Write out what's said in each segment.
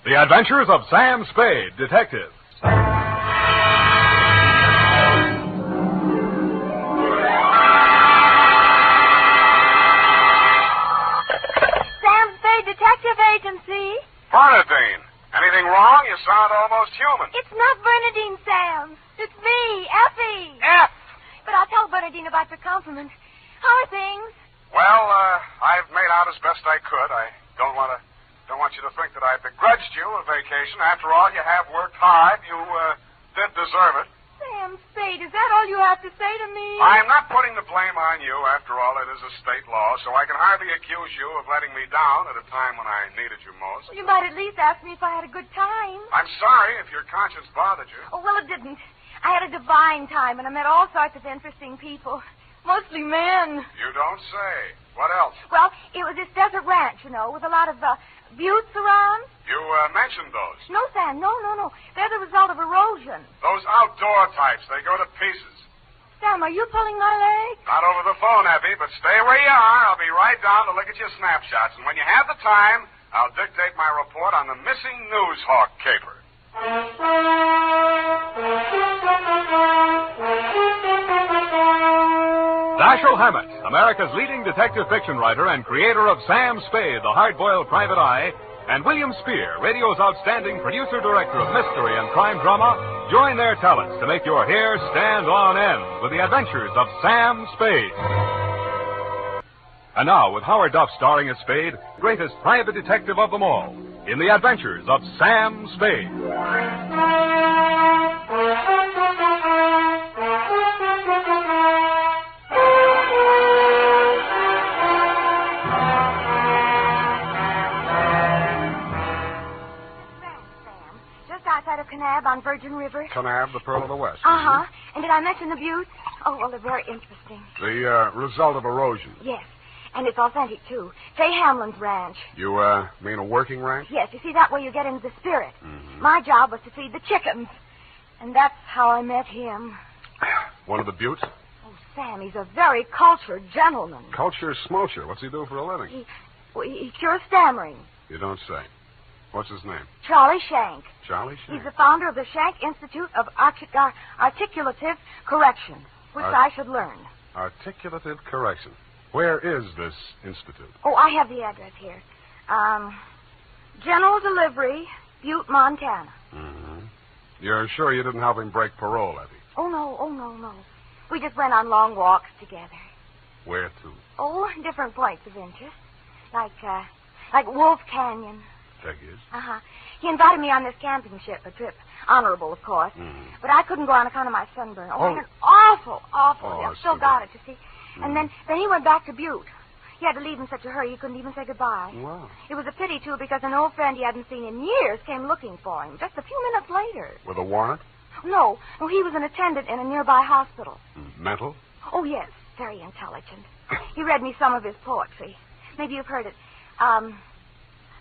The Adventures of Sam Spade, Detective. Sam Spade Detective Agency. Bernadine, anything wrong? You sound almost human. It's not Bernadine, Sam. It's me, Effie. F. But I'll tell Bernadine about your compliment. How are things? Well, I've made out as best I could. I don't want you to think that I begrudged you a vacation. After all, you have worked hard. You did deserve it. Sam Spade, is that all you have to say to me? I'm not putting the blame on you. After all, it is a state law, so I can hardly accuse you of letting me down at a time when I needed you most. Well, you might at least ask me if I had a good time. I'm sorry if your conscience bothered you. Oh, well, it didn't. I had a divine time, and I met all sorts of interesting people. Mostly men. You don't say. What else? Well, it was this desert ranch, with a lot of buttes around. You mentioned those. No, Sam, no. They're the result of erosion. Those outdoor types, they go to pieces. Sam, are you pulling my leg? Not over the phone, Effie, but stay where you are. I'll be right down to look at your snapshots. And when you have the time, I'll dictate my report on the missing Newshawk caper. Dashiell Hammett, America's leading detective fiction writer and creator of Sam Spade, the hard-boiled private eye, and William Spear, radio's outstanding producer-director of mystery and crime drama, join their talents to make your hair stand on end with the adventures of Sam Spade. And now, with Howard Duff starring as Spade, greatest private detective of them all, in the adventures of Sam Spade. Outside of Kanab on Virgin River. Kanab, the Pearl of the West. Uh-huh. And did I mention the buttes? Oh, well, they're very interesting. The result of erosion. Yes. And it's authentic, too. Fay Hamlin's ranch. You, mean a working ranch? Yes. You see, that way you get into the spirit. Mm-hmm. My job was to feed the chickens. And that's how I met him. One of the buttes? Oh, Sam, he's a very cultured gentleman. Culture smulcher. What's he do for a living? He cures stammering. You don't say. What's his name? Charlie Shank. Charlie Shank? He's the founder of the Shank Institute of Articulative Correction, which I should learn. Articulative Correction. Where is this institute? Oh, I have the address here. General Delivery, Butte, Montana. Mm-hmm. You're sure you didn't help him break parole, Effie? Oh, no. We just went on long walks together. Where to? Oh, different points of interest. Like Wolf Canyon. Figures. Uh-huh. He invited me on this camping ship, a trip. Honorable, of course. Mm. But I couldn't go on account of my sunburn. Oh, I had an awful. Oh, I've still got it, you see. And then he went back to Butte. He had to leave in such a hurry he couldn't even say goodbye. Wow. It was a pity, too, because an old friend he hadn't seen in years came looking for him just a few minutes later. With a warrant? No, he was an attendant in a nearby hospital. Mental? Oh, yes, very intelligent. He read me some of his poetry. Maybe you've heard it.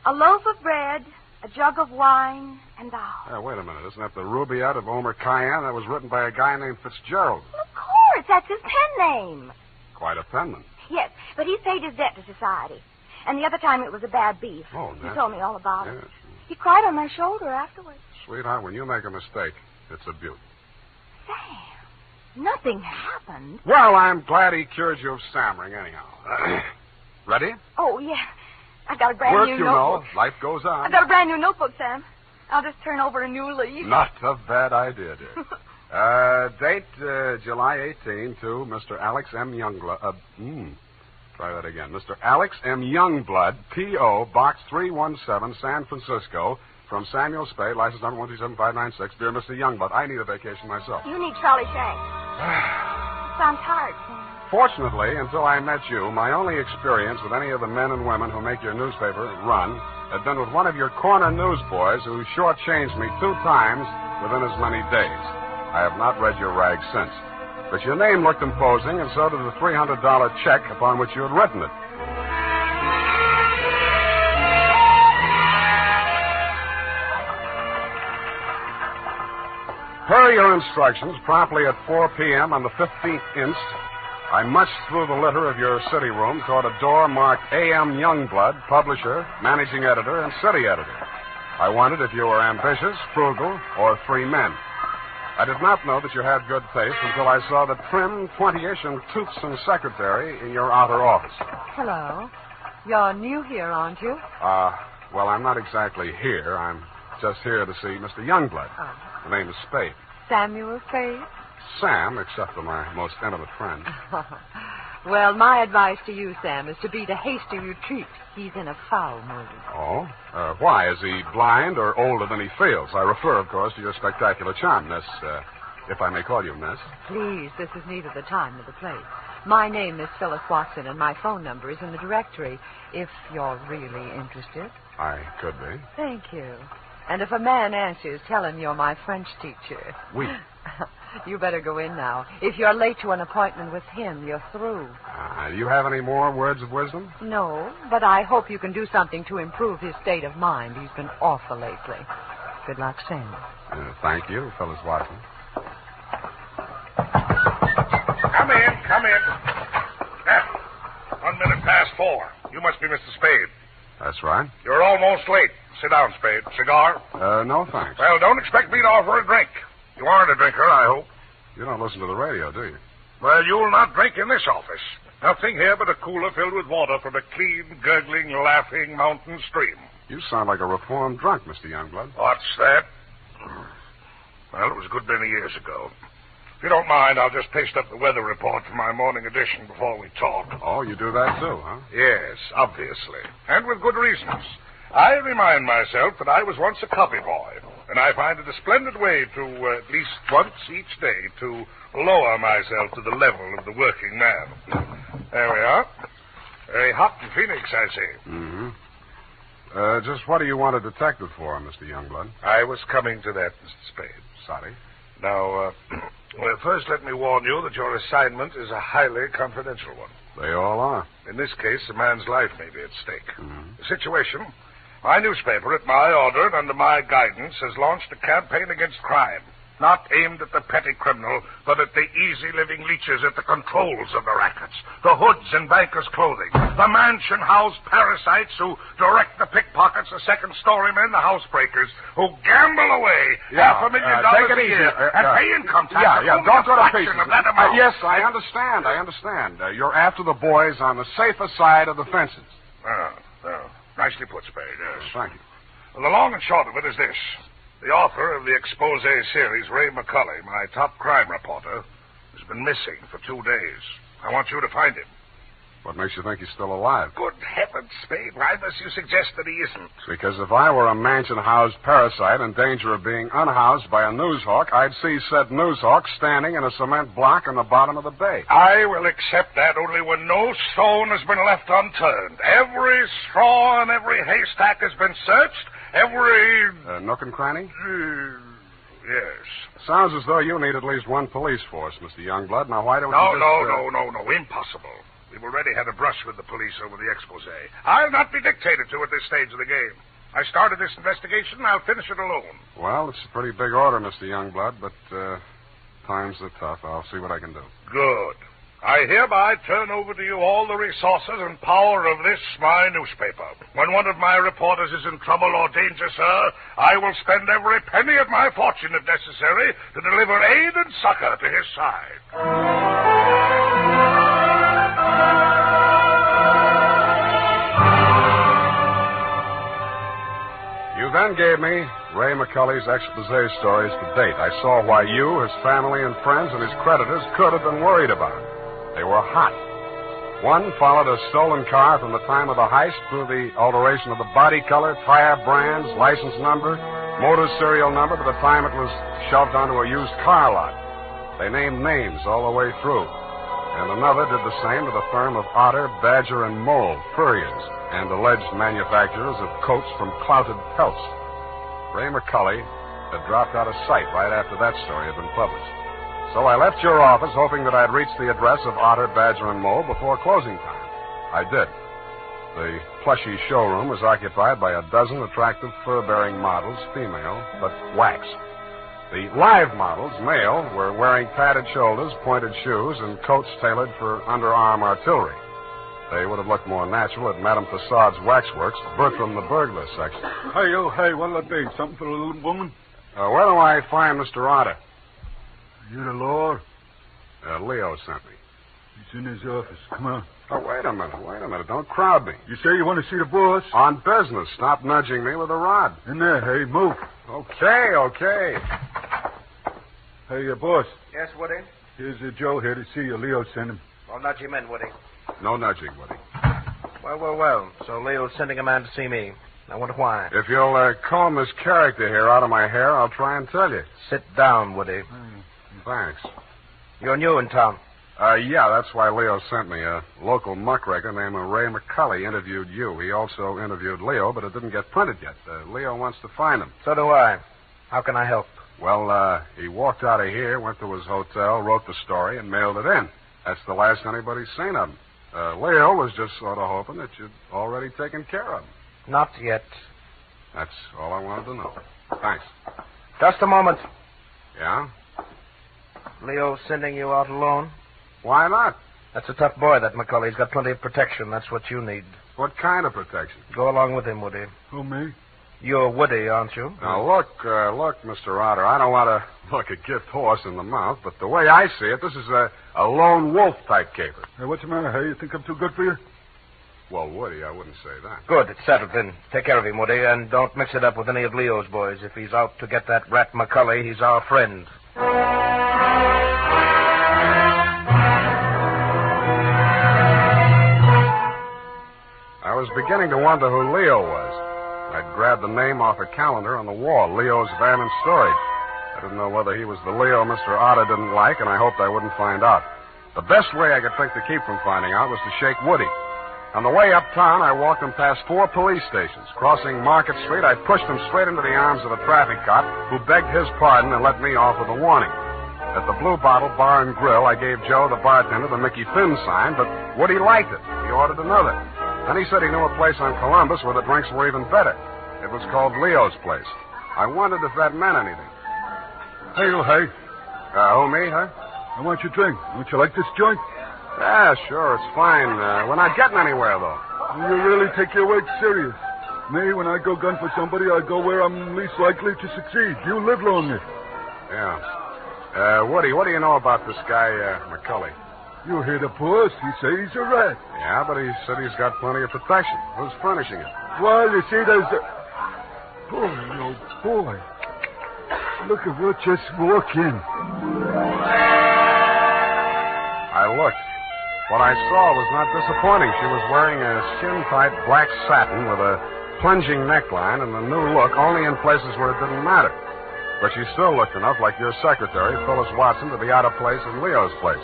A loaf of bread, a jug of wine, and thou. Wait a minute. Isn't that the Rubaiyat of Omer Khayyam? That was written by a guy named Fitzgerald. Well, of course, that's his pen name. Quite a penman. Yes, but he's paid his debt to society. And the other time it was a bad beef. Oh, He told me all about it. Yes. He cried on my shoulder afterwards. Sweetheart, when you make a mistake, it's a beaut. Sam, nothing happened. Well, I'm glad he cured you of stammering anyhow. Ready? Oh, yeah. I got a brand Work, new you notebook. know. Life goes on. I got a brand new notebook, Sam. I'll just turn over a new leaf. Not a bad idea, dear. Date July 18 to Mr. Alex M. Youngblood. Try that again. Mr. Alex M. Youngblood, P.O., Box 317, San Francisco. From Samuel Spade, license number 127596. Dear Mr. Youngblood, I need a vacation myself. You need Charlie Shank. Sounds hard, Sam. Fortunately, until I met you, my only experience with any of the men and women who make your newspaper run had been with one of your corner newsboys who shortchanged me 2 times within as many days. I have not read your rag since. But your name looked imposing, and so did the $300 check upon which you had written it. Per your instructions, promptly at 4 p.m. on the 15th inst., I munched through the litter of your city room toward a door marked A.M. Youngblood, publisher, managing editor, and city editor. I wondered if you were ambitious, frugal, or three men. I did not know that you had good taste until I saw the trim, 20-ish, and toothsome secretary in your outer office. Hello. You're new here, aren't you? Well, I'm not exactly here. I'm just here to see Mr. Youngblood. Oh. The name is Spade. Samuel Spade? Sam, except for my most intimate friend. Well, my advice to you, Sam, is to beat a hasty retreat. He's in a foul mood. Oh? Why? Is he blind or older than he feels? I refer, of course, to your spectacular charm, Miss, if I may call you Miss. Please, this is neither the time nor the place. My name is Phyllis Watson, and my phone number is in the directory, if you're really interested. I could be. Thank you. And if a man answers, tell him you're my French teacher. Oui. You better go in now. If you're late to an appointment with him, you're through. Do you have any more words of wisdom? No, but I hope you can do something to improve his state of mind. He's been awful lately. Good luck, Sam. Thank you, Phyllis Watson. Come in. 1 minute past 4. You must be Mr. Spade. That's right. You're almost late. Sit down, Spade. Cigar? No, thanks. Well, don't expect me to offer a drink. You aren't a drinker, I hope. You don't listen to the radio, do you? Well, you'll not drink in this office. Nothing here but a cooler filled with water from a clean, gurgling, laughing mountain stream. You sound like a reformed drunk, Mr. Youngblood. What's that? Well, it was a good many years ago. If you don't mind, I'll just paste up the weather report for my morning edition before we talk. Oh, you do that too, huh? Yes, obviously. And with good reasons. I remind myself that I was once a copy boy, and I find it a splendid way to, at least once each day, to lower myself to the level of the working man. There we are. Very hot in Phoenix, I see. Mm-hmm. Just what do you want a detective for, Mr. Youngblood? I was coming to that, Mr. Spade. Sorry. Now, well, first let me warn you that your assignment is a highly confidential one. They all are. In this case, a man's life may be at stake. Mm-hmm. The situation: my newspaper, at my order and under my guidance, has launched a campaign against crime. Not aimed at the petty criminal, but at the easy-living leeches at the controls of the rackets, the hoods in bankers' clothing, the mansion-house parasites who direct the pickpockets, the second-story men, the housebreakers, who gamble away $500,000 a year and pay income tax. Don't go to pieces. Of that amount. Yes, I understand. You're after the boys on the safer side of the fences. Nicely put, Spade, yes. Thank you. Well, the long and short of it is this. The author of the expose series, Ray McCulley, my top crime reporter, has been missing for 2 days. I want you to find him. What makes you think he's still alive? Good heavens, Spade. Why must you suggest that he isn't? Because if I were a mansion-housed parasite in danger of being unhoused by a Newshawk, I'd see said Newshawk standing in a cement block on the bottom of the bay. I will accept that only when no stone has been left unturned. Every straw and every haystack has been searched. Every... nook and cranny? Yes. Sounds as though you need at least one police force, Mr. Youngblood. Now, why don't No. Impossible. We've already had a brush with the police over the expose. I'll not be dictated to at this stage of the game. I started this investigation, and I'll finish it alone. Well, it's a pretty big order, Mr. Youngblood, but times are tough. I'll see what I can do. Good. I hereby turn over to you all the resources and power of this, my newspaper. When one of my reporters is in trouble or danger, sir, I will spend every penny of my fortune, if necessary, to deliver aid and succor to his side. You then gave me Ray McCulley's expose stories to date. I saw why you, his family and friends, and his creditors could have been worried about him. They were hot. One followed a stolen car from the time of the heist through the alteration of the body color, tire brands, license number, motor serial number to the time it was shoved onto a used car lot. They named names all the way through. And another did the same to the firm of Otter, Badger, and Mole, furriers, and alleged manufacturers of coats from clouted pelts. Ray McCulley had dropped out of sight right after that story had been published. So I left your office hoping that I'd reach the address of Otter, Badger, and Mole before closing time. I did. The plushy showroom was occupied by a dozen attractive fur-bearing models, female, but wax. The live models, male, were wearing padded shoulders, pointed shoes, and coats tailored for underarm artillery. They would have looked more natural at Madame Tussaud's waxworks, Bertram the burglar section. Hey, oh, hey, what'll it be? Something for the little woman? Where do I find Mr. Otter? You the law? Leo sent me. He's in his office. Come on. Oh, wait a minute. Don't crowd me. You say you want to see the boss? On business. Stop nudging me with a rod. In there, hey, move. Okay. Hey, boss. Yes, Woody? Here's Joe here to see you. Leo sent him. Well, nudge him in, Woody. No nudging, Woody. Well. So Leo's sending a man to see me. I wonder why. If you'll comb this character here out of my hair, I'll try and tell you. Sit down, Woody. Thanks. You're new in town. Yeah, that's why Leo sent me. A local muckraker named Ray McCully interviewed you. He also interviewed Leo, but it didn't get printed yet. Leo wants to find him. So do I. How can I help? Well, he walked out of here, went to his hotel, wrote the story, and mailed it in. That's the last anybody's seen of him. Leo was just sort of hoping that you'd already taken care of him. Not yet. That's all I wanted to know. Thanks. Just a moment. Yeah? Leo's sending you out alone? Why not? That's a tough boy, that McCully. He's got plenty of protection. That's what you need. What kind of protection? Go along with him, Woody. Who, me? You're Woody, aren't you? Now, look, Mr. Otter, I don't want to look a gift horse in the mouth, but the way I see it, this is a lone wolf type caper. Hey, what's the matter, hey? You think I'm too good for you? Well, Woody, I wouldn't say that. Good. It's settled then. Take care of him, Woody, and don't mix it up with any of Leo's boys. If he's out to get that rat McCully, he's our friend. I was beginning to wonder who Leo was. I'd grabbed the name off a calendar on the wall, Leo's Van and Storage. I didn't know whether he was the Leo Mr. Otter didn't like, and I hoped I wouldn't find out. The best way I could think to keep from finding out was to shake Woody. On the way uptown, I walked him past 4 police stations. Crossing Market Street, I pushed him straight into the arms of a traffic cop who begged his pardon and let me off with a warning. At the Blue Bottle Bar and Grill, I gave Joe, the bartender, the Mickey Finn sign, but Woody liked it. He ordered another. Then he said he knew a place on Columbus where the drinks were even better. It was called Leo's Place. I wondered if that meant anything. Hey, oh, hey. Who, me, huh? I want your drink. Don't you like this joint? Yeah, sure, it's fine. We're not getting anywhere, though. You really take your work serious. Me, when I go gun for somebody, I go where I'm least likely to succeed. You live longer. Yeah. Woody, what do you know about this guy, McCully? You hear the boss. He says he's a rat. Yeah, but he said he's got plenty of protection. Who's furnishing it? Well, you see, there's a... Boy, oh, boy. Look at what just walked in. I looked. What I saw was not disappointing. She was wearing a skin-tight black satin with a plunging neckline and a new look only in places where it didn't matter. But she still looked enough like your secretary, Phyllis Watson, to be out of place in Leo's place.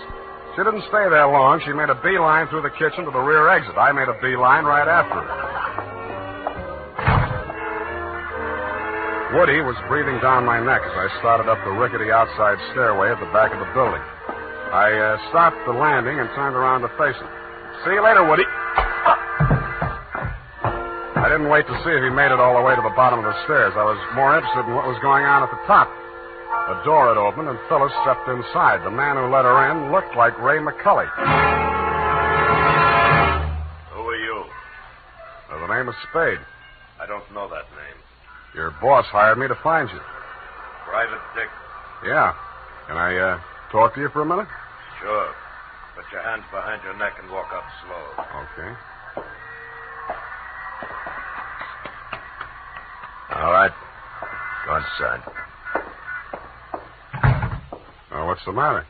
She didn't stay there long. She made a beeline through the kitchen to the rear exit. I made a beeline right after her. Woody was breathing down my neck as I started up the rickety outside stairway at the back of the building. I stopped the landing and turned around to face him. See you later, Woody. I didn't wait to see if he made it all the way to the bottom of the stairs. I was more interested in what was going on at the top. A door had opened, and Phyllis stepped inside. The man who let her in looked like Ray McCully. Who are you? The name is Spade. I don't know that name. Your boss hired me to find you. Private Dick? Yeah. Can I talk to you for a minute? Sure. Put your hands behind your neck and walk up slow. Okay. All right. Go inside. What's the matter?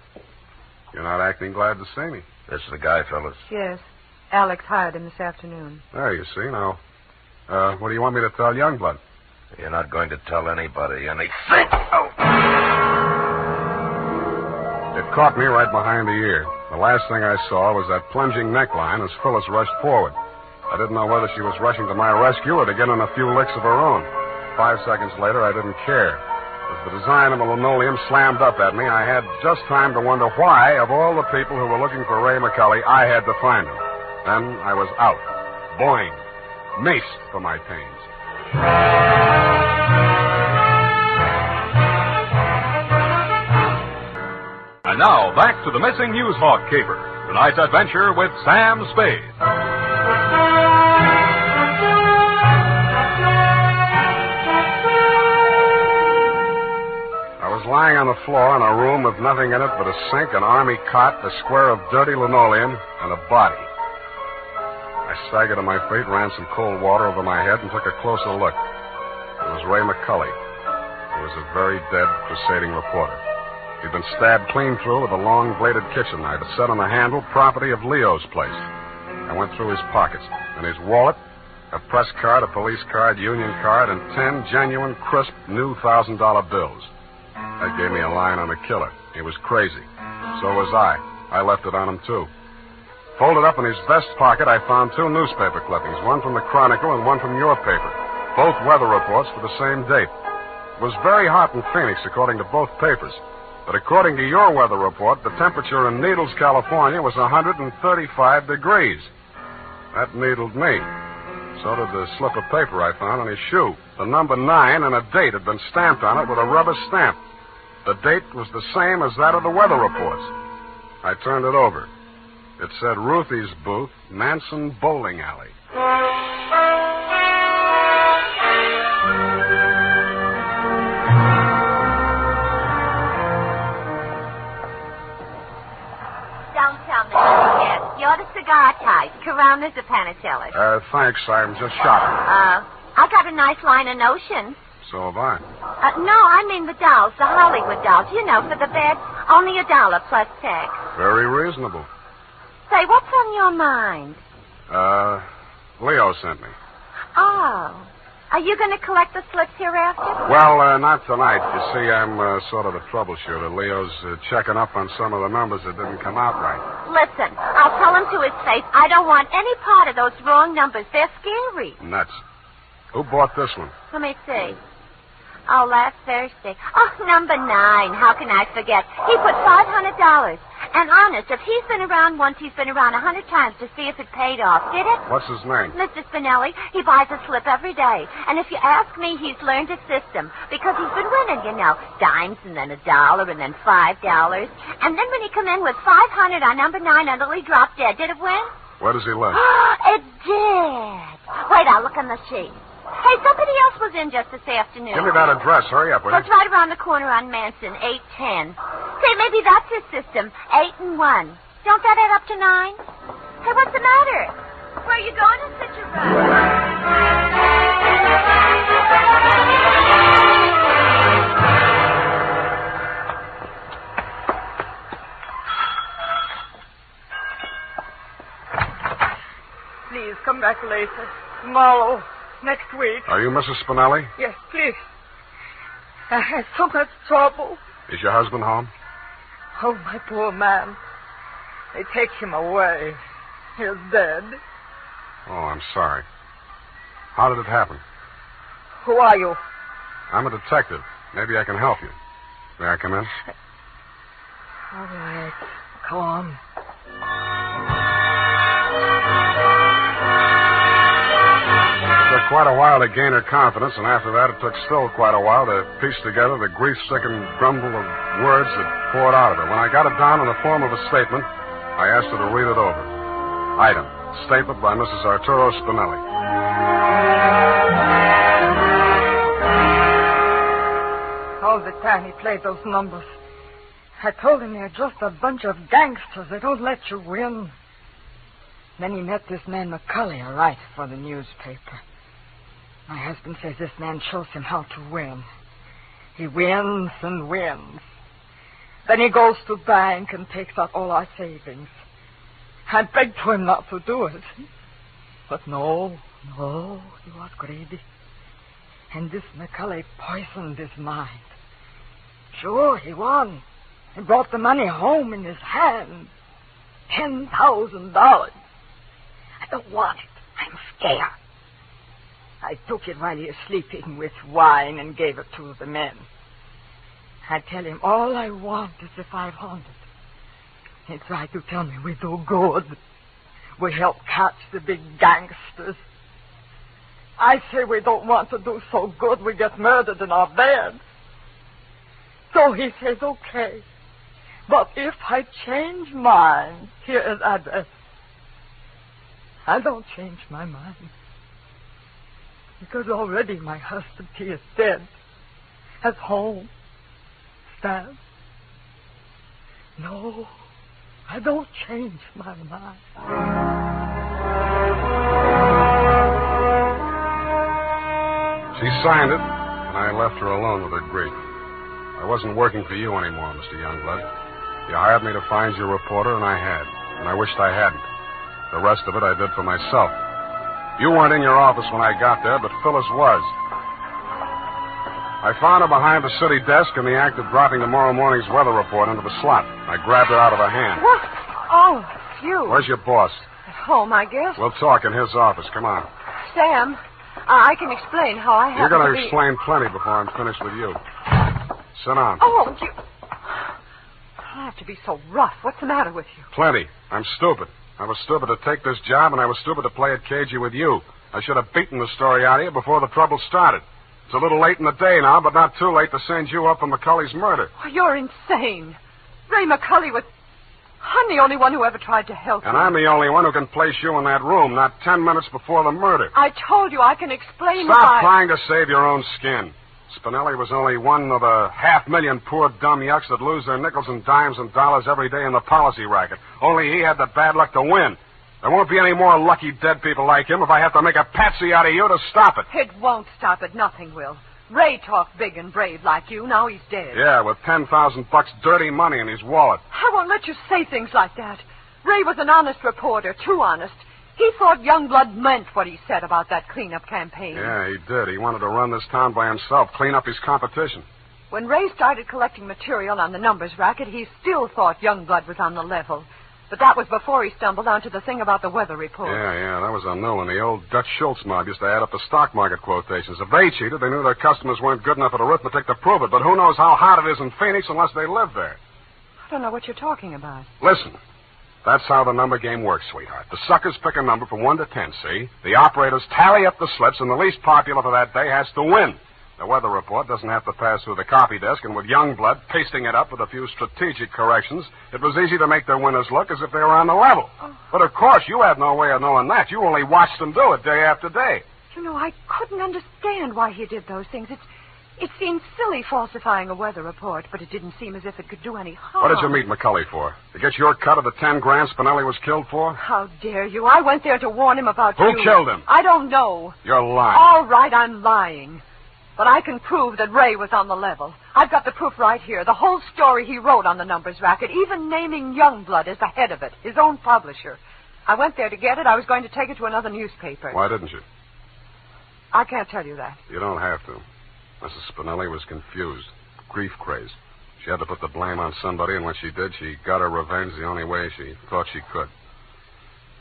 You're not acting glad to see me. This is the guy, fellas. Yes. Alex hired him this afternoon. There, you see. Now, what do you want me to tell Youngblood? You're not going to tell anybody anything. Oh. It caught me right behind the ear. The last thing I saw was that plunging neckline as Phyllis rushed forward. I didn't know whether she was rushing to my rescue or to get in a few licks of her own. 5 seconds later, I didn't care. As the design of the linoleum slammed up at me, I had just time to wonder why, of all the people who were looking for Ray McCully, I had to find him. Then I was out. Boing. Maced for my pains. And now, back to the missing Newshawk caper. Tonight's adventure with Sam Spade. on the floor in a room with nothing in it but a sink, an army cot, a square of dirty linoleum, and a body. I staggered to my feet, ran some cold water over my head, and took a closer look. It was Ray McCulley. He was a very dead crusading reporter. He'd been stabbed clean through with a long-bladed kitchen knife. It set on the handle, property of Leo's place. I went through his pockets. In his wallet, a press card, a police card, union card, and 10 genuine, crisp, new $1,000 bills. That gave me a line on the killer. He was crazy. So was I. I left it on him, too. Folded up in his vest pocket, I found 2 newspaper clippings, one from the Chronicle and one from your paper. Both weather reports for the same date. It was very hot in Phoenix, according to both papers. But according to your weather report, the temperature in Needles, California was 135 degrees. That needled me. So did the slip of paper I found on his shoe. The number 9 and a date had been stamped on it with a rubber stamp. The date was the same as that of the weather reports. I turned it over. It said Ruthie's Booth, Manson Bowling Alley. Don't tell me nothing yet. You're the cigar type. Coronas or Panatellas? Thanks. I'm just shopping. I got a nice line of notions. So have I. No, I mean the dolls, the Hollywood dolls. You know, for the bed, only $1 plus tax. Very reasonable. Say, what's on your mind? Leo sent me. Oh. Are you going to collect the slips hereafter? Well, not tonight. You see, I'm sort of a troubleshooter. Leo's checking up on some of the numbers that didn't come out right. Listen, I'll tell him to his face, I don't want any part of those wrong numbers. They're scary. Nuts. Who bought this one? Let me see. Oh, last Thursday. Oh, number 9. How can I forget? He put $500. And honest, if he's been around once, he's been around 100 times to see if it paid off. Did it? What's his name? Mr. Spinelli. He buys a slip every day. And if you ask me, he's learned a system. Because he's been winning, you know. Dimes and then $1 and then $5. And then when he come in with 500 on number 9 until he dropped dead, did it win? Where does he live? It did. Wait, I'll look on the sheet. Hey, somebody else was in just this afternoon. Give me that address. Hurry up, will you? It's right around the corner on Manson, 810. Say, maybe that's his system, 8 and 1. Don't that add up to 9? Hey, what's the matter? Where are you going in such a rush? Please, come back later. Tomorrow. Next week. Are you Mrs. Spinelli? Yes, please. I had so much trouble. Is your husband home? Oh, my poor man. They take him away. He's dead. Oh, I'm sorry. How did it happen? Who are you? I'm a detective. Maybe I can help you. May I come in? All right. Come on. It took quite a while to gain her confidence, and after that it took still quite a while to piece together the grief-stricken grumble of words that poured out of her. When I got it down in the form of a statement, I asked her to read it over. Item, statement by Mrs. Arturo Spinelli. All the time he played those numbers, I told him they're just a bunch of gangsters. They don't let you win. Then he met this man McCulley, a writer for the newspaper. My husband says this man shows him how to win. He wins and wins. Then he goes to bank and takes out all our savings. I begged for him not to do it. But no, he was greedy. And this McCulley poisoned his mind. Sure, he won. He brought the money home in his hand. $10,000. I don't want it. I'm scared. I took it while he was sleeping with wine and gave it to the men. I tell him all I want is the 500. He tried to tell me we do good. We help catch the big gangsters. I say we don't want to do so good we get murdered in our beds. So he says, okay. But if I change mine, here is address. I don't change my mind. Because already my husband, he is dead. At home. understand. No, I don't change my mind. She signed it, and I left her alone with her grief. I wasn't working for you anymore, Mr. Youngblood. You hired me to find your reporter, and I had. And I wished I hadn't. The rest of it I did for myself. You weren't in your office when I got there, but Phyllis was. I found her behind the city desk in the act of dropping tomorrow morning's weather report into the slot. I grabbed her out of her hand. What? Oh, it's you. Where's your boss? At home, I guess. We'll talk in his office. Come on. Sam, I can explain how I You're happen going to to be... explain plenty before I'm finished with you. Sit down. Oh, you... I don't have to be so rough. What's the matter with you? Plenty. I'm stupid. I was stupid to take this job, and I was stupid to play it cagey with you. I should have beaten the story out of you before the trouble started. It's a little late in the day now, but not too late to send you up for McCulley's murder. Oh, you're insane. Ray McCulley was... I'm the only one who ever tried to help you. And I'm the only one who can place you in that room, not 10 minutes before the murder. I told you I can explain Stop trying to save your own skin. Spinelli was only one of a 500,000 poor dumb yucks that lose their nickels and dimes and dollars every day in the policy racket. Only he had the bad luck to win. There won't be any more lucky dead people like him if I have to make a patsy out of you to stop it. It won't stop it. Nothing will. Ray talked big and brave like you. Now he's dead. Yeah, with $10,000 dirty money in his wallet. I won't let you say things like that. Ray was an honest reporter, too honest. He thought Youngblood meant what he said about that cleanup campaign. Yeah, he did. He wanted to run this town by himself, clean up his competition. When Ray started collecting material on the numbers racket, he still thought Youngblood was on the level. But that was before he stumbled onto the thing about the weather report. Yeah, that was a new one. The old Dutch Schultz mob used to add up the stock market quotations. If they cheated, they knew their customers weren't good enough at arithmetic to prove it. But who knows how hot it is in Phoenix unless they live there. I don't know what you're talking about. Listen, that's how the number game works, sweetheart. The suckers pick a number from 1 to 10, see? The operators tally up the slips, and the least popular for that day has to win. The weather report doesn't have to pass through the copy desk, and with Youngblood pasting it up with a few strategic corrections, it was easy to make their winners look as if they were on the level. Oh. But, of course, you had no way of knowing that. You only watched them do it day after day. You know, I couldn't understand why he did those things. It seemed silly falsifying a weather report, but it didn't seem as if it could do any harm. What did you meet McCulley for? To get your cut of the 10 grand Spinelli was killed for? How dare you? I went there to warn him about you. Who killed him? I don't know. You're lying. All right, I'm lying. But I can prove that Ray was on the level. I've got the proof right here. The whole story he wrote on the numbers racket, even naming Youngblood as the head of it, his own publisher. I went there to get it. I was going to take it to another newspaper. Why didn't you? I can't tell you that. You don't have to. Mrs. Spinelli was confused, grief-crazed. She had to put the blame on somebody, and when she did, she got her revenge the only way she thought she could.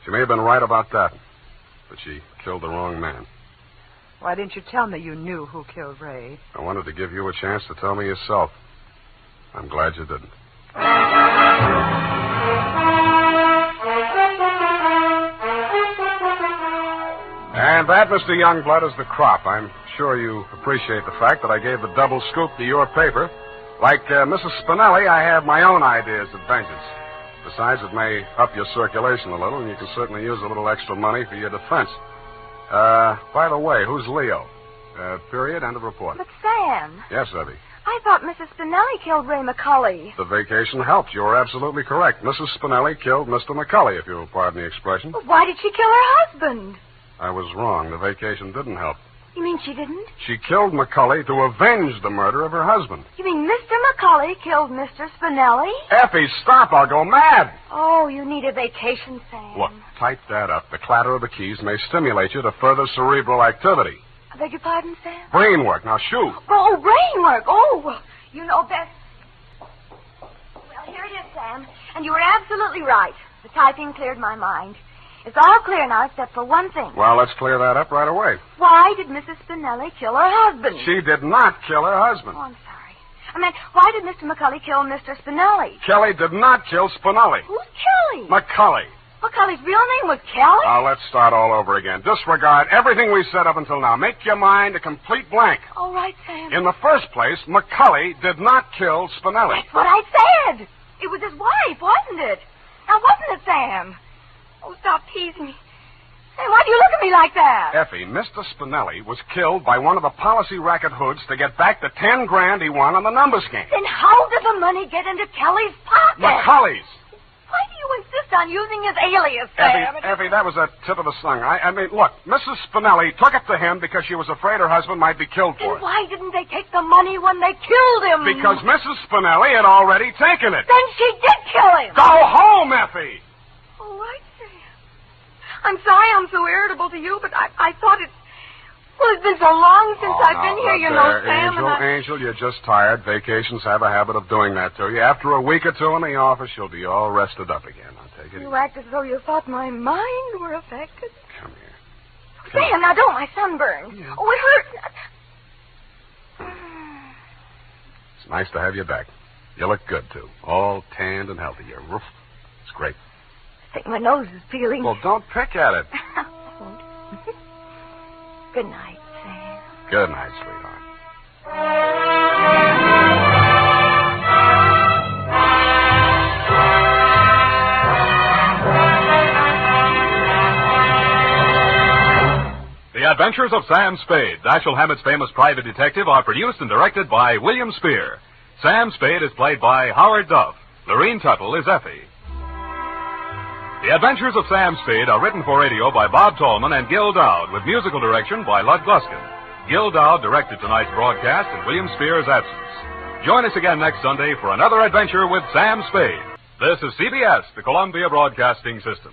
She may have been right about that, but she killed the wrong man. Why didn't you tell me you knew who killed Ray? I wanted to give you a chance to tell me yourself. I'm glad you didn't. And that, Mr. Youngblood, is the crop. I'm sure you appreciate the fact that I gave the double scoop to your paper. Like Mrs. Spinelli, I have my own ideas of vengeance. Besides, it may up your circulation a little, and you can certainly use a little extra money for your defense. By the way, who's Leo? Period, end of report. But, Sam. Yes, Effie. I thought Mrs. Spinelli killed Ray McCulley. The vacation helped. You were absolutely correct. Mrs. Spinelli killed Mr. McCulley, if you'll pardon the expression. Well, why did she kill her husband? I was wrong. The vacation didn't help. You mean she didn't? She killed McCulley to avenge the murder of her husband. You mean Mr. McCulley killed Mr. Spinelli? Effie, stop. I'll go mad. Oh, you need a vacation, Sam. Look, type that up. The clatter of the keys may stimulate you to further cerebral activity. I beg your pardon, Sam? Brain work. Now, shoot. Oh, brain work. Oh, well, you know best. Well, here it is, Sam. And you were absolutely right. The typing cleared my mind. It's all clear now except for one thing. Well, let's clear that up right away. Why did Mrs. Spinelli kill her husband? She did not kill her husband. Oh, I'm sorry. I meant, why did Mr. McCulley kill Mr. Spinelli? Kelly did not kill Spinelli. Who's Kelly? McCulley. McCulley's real name was Kelly? Now, let's start all over again. Disregard everything we said up until now. Make your mind a complete blank. All right, Sam. In the first place, McCulley did not kill Spinelli. That's what I said. It was his wife, wasn't it? Now, wasn't it, Sam? Oh, stop teasing me. Hey, why do you look at me like that? Effie, Mr. Spinelli was killed by one of the policy racket hoods to get back the $10,000 he won on the numbers game. Then how did the money get into Kelly's pocket? McCulley's. Why do you insist on using his alias, Sam? Effie, that was a tip of the tongue. I mean, look, Mrs. Spinelli took it to him because she was afraid her husband might be killed for Then it. why didn't they take the money when they killed him? Because Mrs. Spinelli had already taken it. Then she did kill him. Go home, Effie! All right, Sam. I'm sorry I'm so irritable to you, but I thought it... Well, it's been so long since I've been here, you know, Sam, Angel, you're just tired. Vacations have a habit of doing that to you. After a week or two in the office, you'll be all rested up again. I'll take it easy. You act as though you thought my mind were affected. Come here. Sam, now don't, my sunburn. Yeah. Oh, it hurts. It's nice to have you back. You look good, too. All tanned and healthy. Your roof. It's great. I think my nose is peeling. Well, don't pick at it. Good night, Sam. Good night, sweetheart. The Adventures of Sam Spade, Dashiell Hammett's famous private detective, are produced and directed by William Spear. Sam Spade is played by Howard Duff. Lorene Tuttle is Effie. The Adventures of Sam Spade are written for radio by Bob Tallman and Gil Dowd, with musical direction by Lud Gluskin. Gil Dowd directed tonight's broadcast in William Spear's absence. Join us again next Sunday for another adventure with Sam Spade. This is CBS, the Columbia Broadcasting System.